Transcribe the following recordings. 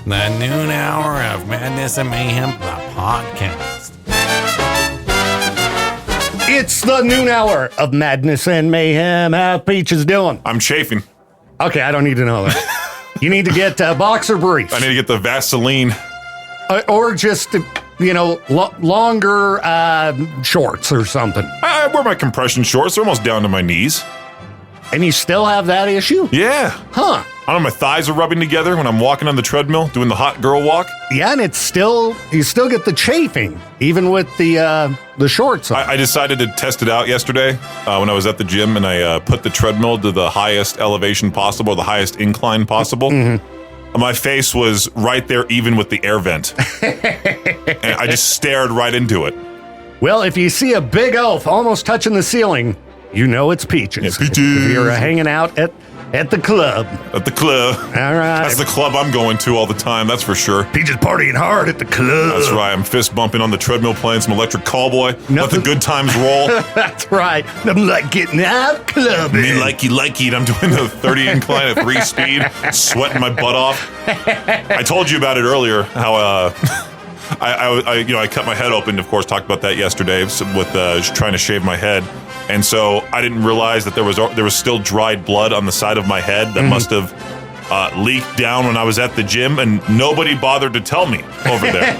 The noon hour of Madness and Mayhem, the podcast. It's the noon hour of Madness and Mayhem. How Peaches doing? I'm chafing. Okay, I don't need to know that. You need to get boxer briefs. I need to get the Vaseline. Or just, longer shorts or something. I wear my compression shorts. They're almost down to my knees. And you still have that issue? Yeah. Huh. I don't know, my thighs are rubbing together when I'm walking on the treadmill, doing the hot girl walk. Yeah, and you still get the chafing, even with the shorts on. I decided to test it out yesterday when I was at the gym, and I put the treadmill to the highest elevation possible, the highest incline possible. Mm-hmm. My face was right there, even with the air vent. And I just stared right into it. Well, if you see a big oaf almost touching the ceiling, you know it's Peaches. Yeah, Peaches. If you're hanging out at the club. At the club. All right. That's the club I'm going to all the time, that's for sure. Peaches partying hard at the club. That's right. I'm fist bumping on the treadmill, playing some electric callboy. Let the good times roll. That's right. I'm like getting out clubbing. Me likey. I'm doing the 30 incline at 3 speed, sweating my butt off. I told you about it earlier, how I cut my head open, of course, talked about that yesterday with trying to shave my head. And so I didn't realize that there was still dried blood on the side of my head that must have leaked down when I was at the gym, and nobody bothered to tell me over there.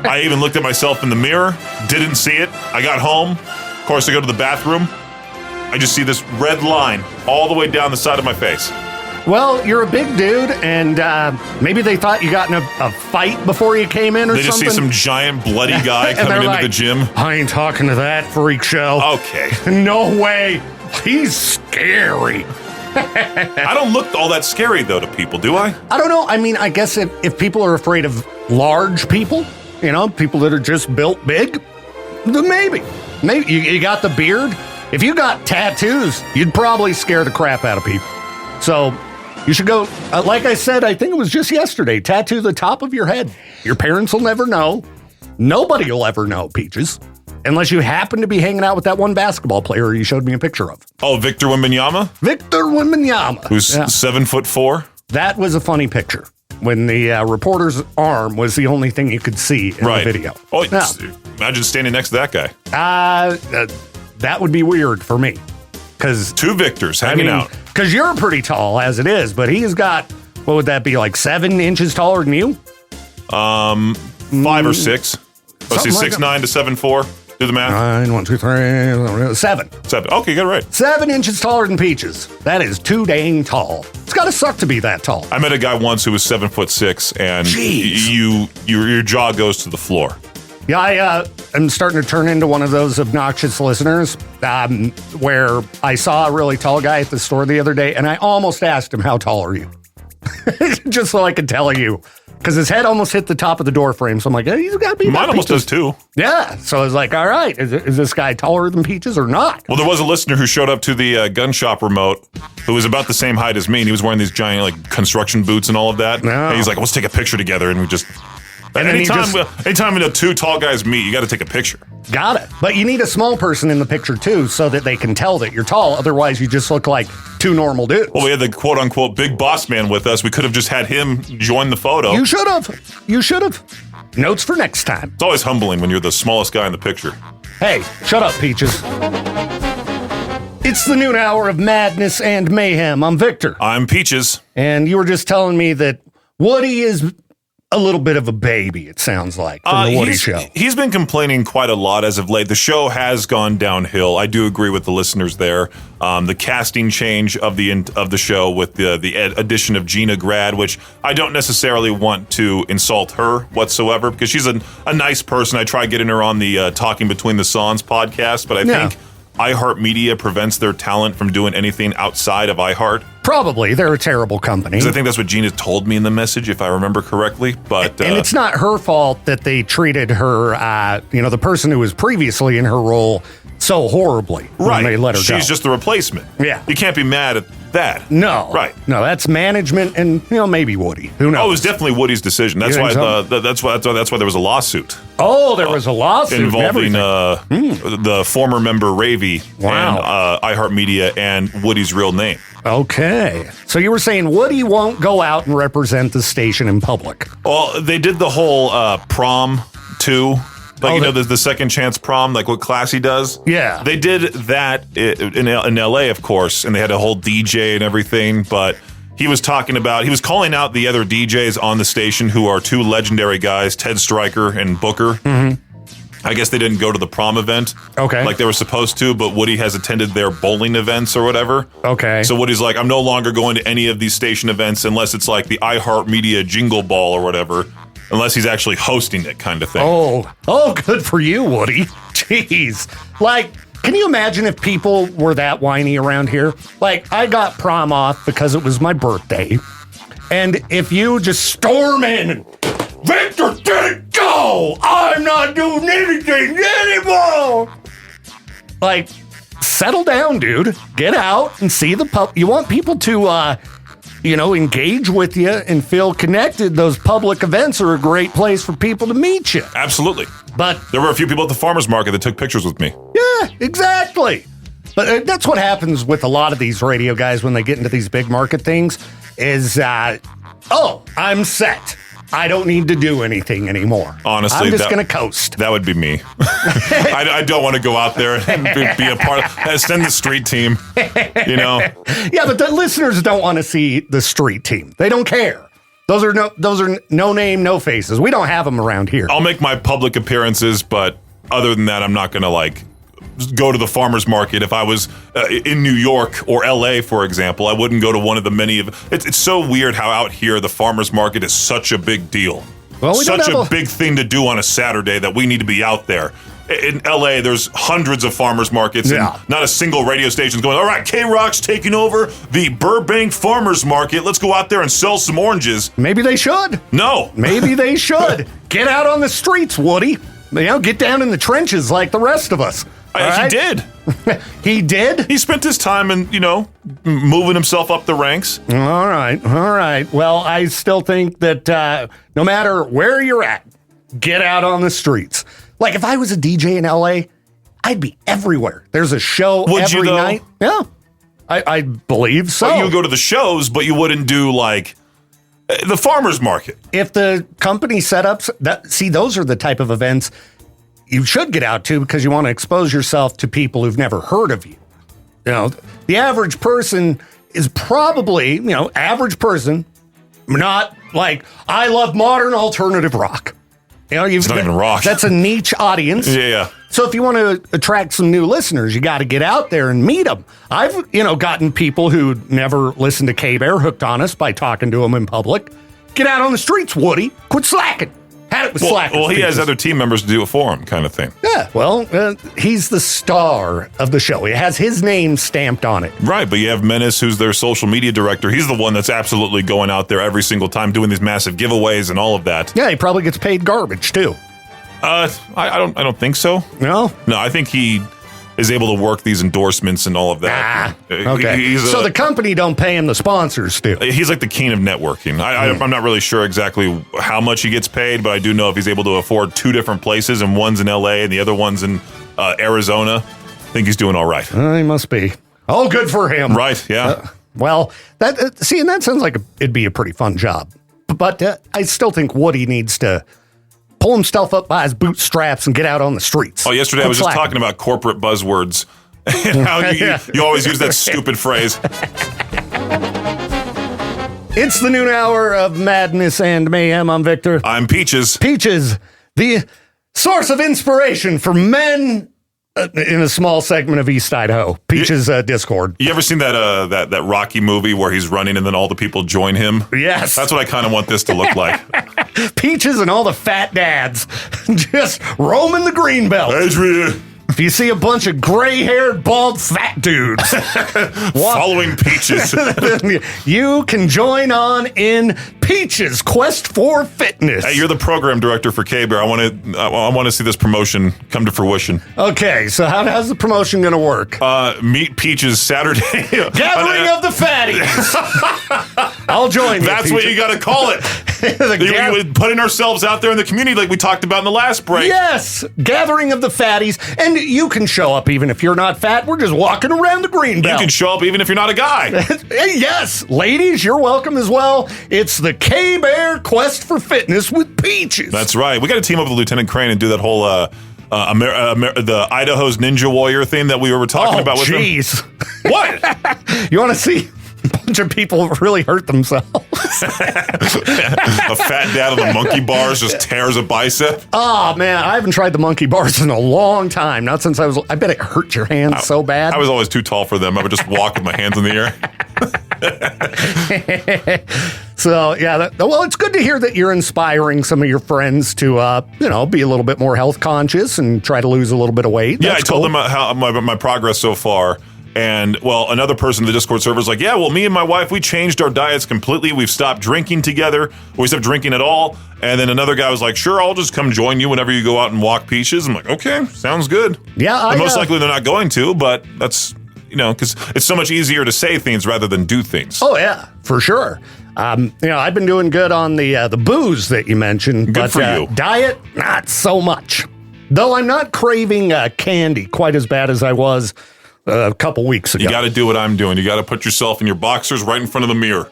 I even looked at myself in the mirror, didn't see it. I got home. Of course, I go to the bathroom. I just see this red line all the way down the side of my face. Well, you're a big dude, and maybe they thought you got in a fight before you came in or something. They just see some giant bloody guy coming into the gym. I ain't talking to that freak show. Okay. No way. He's scary. I don't look all that scary, though, to people, do I? I don't know. I mean, I guess if people are afraid of large people, people that are just built big, then maybe. Maybe you got the beard. If you got tattoos, you'd probably scare the crap out of people. So you should go, like I said, I think it was just yesterday, tattoo the top of your head. Your parents will never know. Nobody will ever know, Peaches. Unless you happen to be hanging out with that one basketball player you showed me a picture of. Oh, Victor Wembanyama? Victor Wembanyama. Who's 7'4"? That was a funny picture. When the reporter's arm was the only thing you could see in the video. Oh, imagine standing next to that guy. That would be weird for me. Because 2 Victors hanging out. Because you're pretty tall as it is, but he's got, what would that be, like 7 inches taller than you? 5 or 6. Let's see, 6'9" to 7'4". Do the math. 9, 1, 2, 3, 7. 7. Okay, you got it right. 7 inches taller than Peaches. That is too dang tall. It's got to suck to be that tall. I met a guy once who was 7'6", and Jeez. your jaw goes to the floor. Yeah, I'm starting to turn into one of those obnoxious listeners where I saw a really tall guy at the store the other day, and I almost asked him, how tall are you? Just so I could tell you. Because his head almost hit the top of the door frame, so I'm like, hey, he's got to be. Mine almost does too. Yeah, so I was like, all right, is this guy taller than Peaches or not? Well, there was a listener who showed up to the gun shop remote who was about the same height as me, and he was wearing these giant construction boots and all of that. No. And he's like, let's take a picture together, and we just... And anytime 2 tall guys meet, you got to take a picture. Got it. But you need a small person in the picture, too, so that they can tell that you're tall. Otherwise, you just look like 2 normal dudes. Well, we had the quote-unquote big boss man with us. We could have just had him join the photo. You should have. Notes for next time. It's always humbling when you're the smallest guy in the picture. Hey, shut up, Peaches. It's the noon hour of Madness and Mayhem. I'm Victor. I'm Peaches. And you were just telling me that Woody is a little bit of a baby, it sounds like, from the Woody Show. He's been complaining quite a lot as of late. The show has gone downhill. I do agree with the listeners there. The casting change of the show with the addition of Gina Grad, which I don't necessarily want to insult her whatsoever because she's a nice person. I try getting her on the Talking Between the Songs podcast, but I think iHeartMedia prevents their talent from doing anything outside of iHeart. Probably. They're a terrible company. Because I think that's what Gina told me in the message, if I remember correctly. But and it's not her fault that they treated her, the person who was previously in her role so horribly when they let her go. She's just the replacement. Yeah. You can't be mad at that. No. Right. No, that's management and, maybe Woody. Who knows? Oh, it was definitely Woody's decision. That's You why think so? that's why there was a lawsuit Oh, there was a lawsuit involving and everything. the former member Ravy Wow. and iHeartMedia and Woody's real name. Okay. So you were saying Woody won't go out and represent the station in public. Well, they did the whole prom too. Like, the second chance prom, like what Classy does. Yeah. They did that in LA, of course, and they had a whole DJ and everything, but he was calling out the other DJs on the station who are two legendary guys, Ted Stryker and Booker. Mm-hmm. I guess they didn't go to the prom event. Okay. Like they were supposed to, but Woody has attended their bowling events or whatever. Okay. So Woody's like, I'm no longer going to any of these station events unless it's like the iHeartMedia Jingle Ball or whatever, unless he's actually hosting it kind of thing. Oh, good for you, Woody. Jeez. Like, can you imagine if people were that whiny around here? Like, I got prom off because it was my birthday. And if you just storm in, Victor didn't go! I'm not doing anything anymore! Like, settle down, dude. Get out and see the pub. You want people to, engage with you and feel connected. Those public events are a great place for people to meet you. Absolutely. But there were a few people at the farmer's market that took pictures with me. yeah, exactly. But that's what happens with a lot of these radio guys when they get into these big market things is, I'm set. I don't need to do anything anymore. Honestly, I'm just going to coast. That would be me. I don't want to go out there and be a part of send the street team, Yeah, but the listeners don't want to see the street team. They don't care. Those are no name, no faces. We don't have them around here. I'll make my public appearances, but other than that, I'm not going to go to the farmer's market. If I was in New York or LA, for example, I wouldn't go to one of the many of it's so weird how out here the farmer's market is such a big deal. Well, such a big thing to do on a Saturday that we need to be out there. In LA, there's hundreds of farmers markets, and not a single radio station's going, all right, K-Rock's taking over the Burbank Farmers Market. Let's go out there and sell some oranges. Maybe they should. No. Maybe they should. Get out on the streets, Woody. Get down in the trenches like the rest of us. He did. He did? He spent his time in, moving himself up the ranks. All right. Well, I still think that no matter where you're at, get out on the streets. Like, if I was a DJ in LA, I'd be everywhere. There's a show every night. Yeah, I believe so. Well, you would go to the shows, but you wouldn't do, the farmer's market. If the company setups, those are the type of events you should get out to because you want to expose yourself to people who've never heard of you. The average person is probably, average person, not like, I love modern alternative rock. It's not even rock. That's a niche audience. Yeah. So if you want to attract some new listeners, you got to get out there and meet them. I've, gotten people who never listened to K-Bear hooked on us by talking to them in public. Get out on the streets, Woody. Quit slacking. Had it with slackers. Well, he has other team members to do it for him, kind of thing. Yeah, well, he's the star of the show. He has his name stamped on it. Right, but you have Menace, who's their social media director. He's the one that's absolutely going out there every single time doing these massive giveaways and all of that. Yeah, he probably gets paid garbage too. I don't think so. No, I think he is able to work these endorsements and all of that. Okay. So the company don't pay him, the sponsors do. He's like the king of networking. I'm not really sure exactly how much he gets paid, but I do know if he's able to afford two different places, and one's in LA and the other one's in Arizona, I think he's doing all right. He must be. Oh, good for him. Right, yeah. Well, that sounds like it'd be a pretty fun job. But I still think Woody needs to pull himself up by his bootstraps and get out on the streets. Oh, yesterday I was just talking about corporate buzzwords and how you always use that stupid phrase. It's the noon hour of madness and mayhem. I'm Victor. I'm Peaches. Peaches, the source of inspiration for men in a small segment of East Idaho. Peaches Discord. You ever seen that Rocky movie where he's running and then all the people join him? Yes. That's what I kind of want this to look like. Peaches and all the fat dads just roaming the green belt. Adrian. if you see a bunch of gray-haired, bald, fat dudes Following Peaches. you can join on in Peaches Quest for Fitness. Hey, you're the program director for K-Bear. I want to see this promotion come to fruition. Okay, so how's the promotion going to work? Meet Peaches Saturday. Gathering of the Fatties. I'll join you. That's what you got to call it. Putting ourselves out there in the community like we talked about in the last break. Yes, Gathering of the Fatties. And you can show up even if you're not fat. We're just walking around the green belt. You can show up even if you're not a guy. Yes, ladies, you're welcome as well. It's the K-Bear Quest for Fitness with Peaches. That's right. We got to team up with Lieutenant Crane and do that whole the Idaho's Ninja Warrior thing that we were talking about with him. Jeez. What? You want to see a bunch of people really hurt themselves? A fat dad on the monkey bars just tears a bicep. Oh, man, I haven't tried the monkey bars in a long time. Not since I bet it hurt your hands so bad. I was always too tall for them. I would just walk with my hands in the air. So, yeah, well, it's good to hear that you're inspiring some of your friends to, be a little bit more health conscious and try to lose a little bit of weight. Yeah, I told them how my progress so far. And, well, another person in the Discord server is like, yeah, well, me and my wife, we changed our diets completely. We've stopped drinking together. We stopped drinking at all. And then another guy was like, sure, I'll just come join you whenever you go out and walk Peaches. I'm like, okay, sounds good. Yeah, and most likely they're not going to, but that's, because it's so much easier to say things rather than do things. Oh, yeah, for sure. I've been doing good on the booze that you mentioned. Good for you. Diet, not so much. Though I'm not craving candy quite as bad as I was a couple weeks ago. You got to do what I'm doing. You got to put yourself in your boxers right in front of the mirror.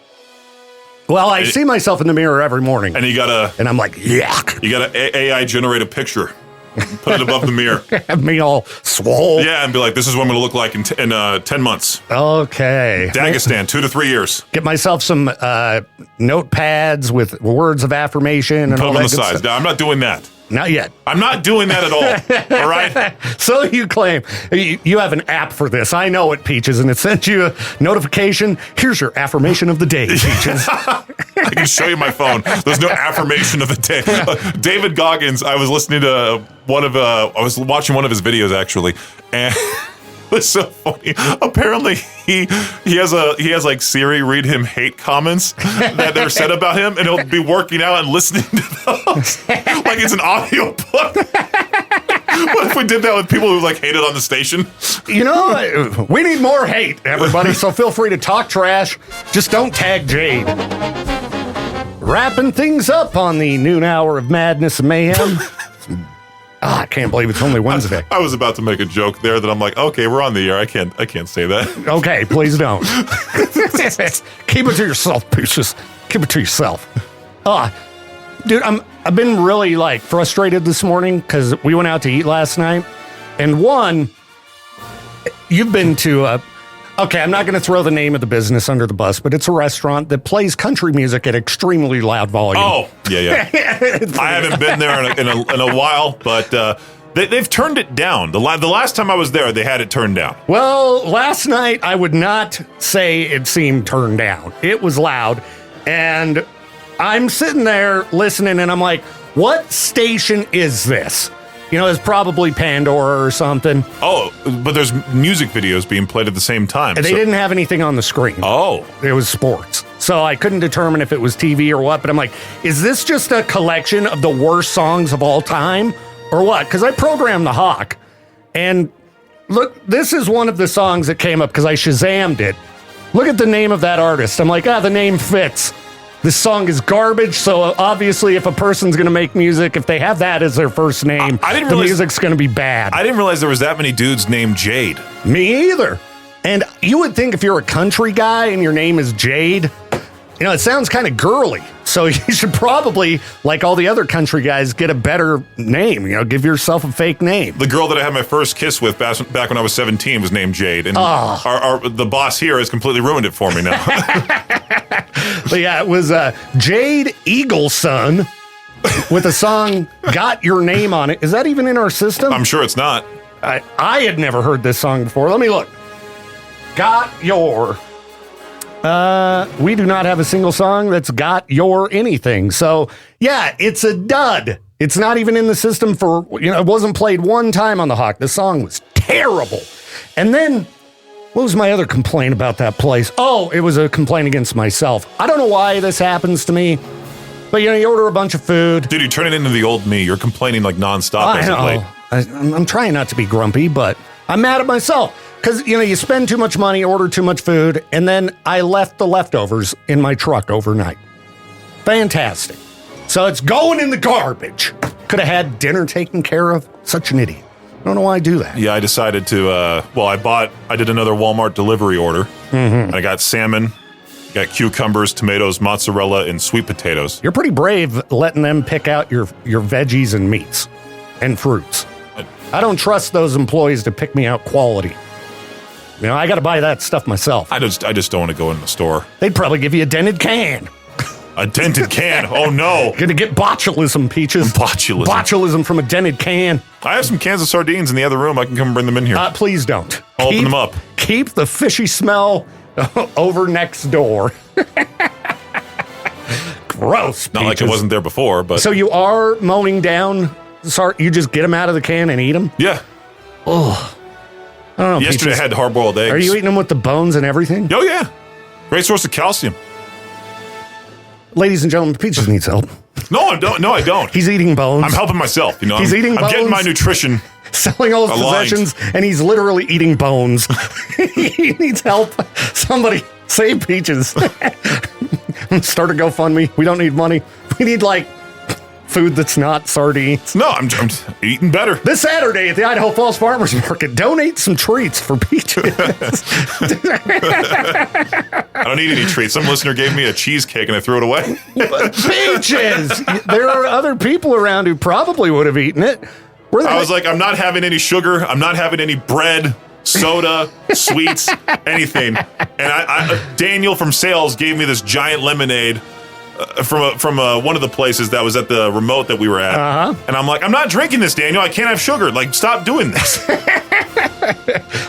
Well, I see myself in the mirror every morning. And you got to... And I'm like, yuck. You got to AI generate a picture. Put it above the mirror. Have me all swole. Yeah, and be like, this is what I'm going to look like in 10 months. Okay. Dagestan, 2 to 3 years. Get myself some notepads with words of affirmation and Put all them on that the good sides. stuff. No, I'm not doing that. Not yet. I'm not doing that at all. All right? So you claim. You have an app for this. I know it, Peaches, and it sends you a notification. Here's your affirmation of the day, Peaches. I can show you my phone. There's no affirmation of the day. David Goggins, I was listening to I was watching one of his videos actually, and it's so funny. Apparently he has like Siri read him hate comments that they're said about him, and he'll be working out and listening to those like it's an audio book. What if we did that with people who like hated on the station? We need more hate, everybody. So feel free to talk trash. Just don't tag Jade. Wrapping things up on the noon hour of madness and mayhem. I can't believe it's only Wednesday. I was about to make a joke there that I'm like, okay, we're on the air. I can't say that. Okay, please don't. Keep it to yourself, Peaches. Keep it to yourself. Dude, I've been really frustrated this morning because we went out to eat last night, and you've been to okay, I'm not going to throw the name of the business under the bus, but it's a restaurant that plays country music at extremely loud volume. Oh, yeah. I haven't been there in a while, but they've turned it down. The last time I was there, they had it turned down. Well, last night, I would not say it seemed turned down. It was loud, and I'm sitting there listening, and I'm like, what station is this? It's probably Pandora or something. Oh, but there's music videos being played at the same time. They didn't have anything on the screen. Oh. It was sports. So I couldn't determine if it was TV or what, but I'm like, is this just a collection of the worst songs of all time or what? Because I programmed the Hawk. And look, this is one of the songs that came up because I Shazammed it. Look at the name of that artist. I'm like, the name fits. This song is garbage, so obviously if a person's going to make music, if they have that as their first name, the music's going to it bad. I didn't realize there was that many dudes named Jade. Me either. And you would think if you're a country guy and your name is Jade, it sounds kind of girly. So you should probably, like all the other country guys, get a better name. Give yourself a fake name. The girl that I had my first kiss with back when I was 17 was named Jade. And the boss here has completely ruined it for me now. But yeah, it was Jade Eagleson with a song Got Your Name on It. Is that even in our system? I'm sure it's not. I had never heard this song before. Let me look. Got Your... we do not have a single song that's got your anything. So, yeah, it's a dud. It's not even in the system for, it wasn't played one time on the Hawk. The song was terrible. And then, what was my other complaint about that place? Oh, it was a complaint against myself. I don't know why this happens to me, but you order a bunch of food. Dude, you turn it into the old me. You're complaining like nonstop as of late. I'm trying not to be grumpy, but I'm mad at myself. Because, you spend too much money, order too much food, and then I left the leftovers in my truck overnight. Fantastic. So it's going in the garbage. Could have had dinner taken care of. Such an idiot. I don't know why I do that. Yeah, I decided to, I did another Walmart delivery order. And I got salmon, got cucumbers, tomatoes, mozzarella, and sweet potatoes. You're pretty brave letting them pick out your veggies and meats and fruits. I don't trust those employees to pick me out quality. I got to buy that stuff myself. I just don't want to go in the store. They'd probably give you a dented can. A dented can? Oh, no. Gonna get botulism, Peaches. Botulism. Botulism from a dented can. I have some cans of sardines in the other room. I can come and bring them in here. Please don't. I'll open them up. Keep the fishy smell over next door. Gross, Not like it wasn't there before, but... So you are mowing down... you just get them out of the can and eat them? Yeah. Oh. I don't know, Yesterday Peaches. I had hard-boiled eggs. Are you eating them with the bones and everything? Oh, yeah. Great source of calcium. Ladies and gentlemen, Peaches needs help. No, I don't. No, I don't. He's eating bones. I'm helping myself. He's eating bones. I'm getting my nutrition. Selling all his aligned. possessions, and he's literally eating bones. He needs help. Somebody save Peaches. Start a GoFundMe. We don't need money. We need, food that's not sardines. No, I'm eating better. This Saturday at the Idaho Falls Farmers Market, donate some treats for Peaches. I don't need any treats. Some listener gave me a cheesecake and I threw it away. Peaches! There are other people around who probably would have eaten it. I was like, I'm not having any sugar. I'm not having any bread, soda, sweets, anything. And Daniel from sales gave me this giant lemonade from one of the places that was at the remote that we were at. And I'm like, I'm not drinking this, Daniel. I can't have sugar. Stop doing this.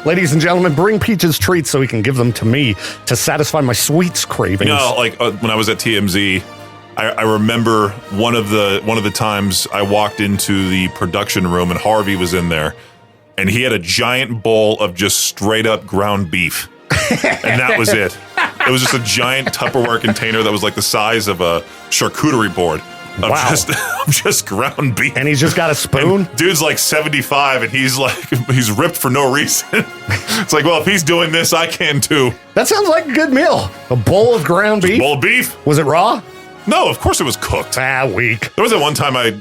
Ladies and gentlemen, bring Peaches treats so he can give them to me to satisfy my sweets cravings. When I was at TMZ, I remember one of the times I walked into the production room and Harvey was in there, and he had a giant bowl of just straight up ground beef, and that was it. It was just a giant Tupperware container that was like the size of a charcuterie board. Of just ground beef. And he's just got a spoon? And dude's like 75 and he's ripped for no reason. It's like, well, if he's doing this, I can too. That sounds like a good meal. A bowl of ground beef? Bowl of beef? Was it raw? No, of course it was cooked. Weak. There was that one time I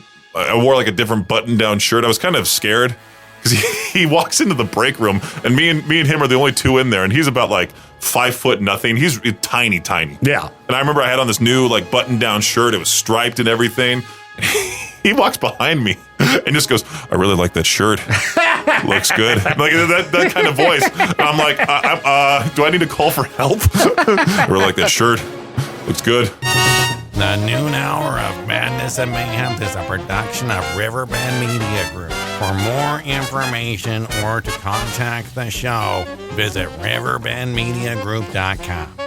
wore a different button-down shirt. I was kind of scared because he walks into the break room and me and him are the only two in there, and he's about 5 foot nothing. He's tiny. Yeah. And I remember I had on this new button-down shirt. It was striped and everything. He walks behind me and just goes, I really like that shirt. Looks good. That kind of voice. And I'm like, do I need to call for help? I really like that shirt. Looks good. The noon hour of Madness and Mayhem is a production of Riverbend Media Group. For more information or to contact the show, visit riverbendmediagroup.com.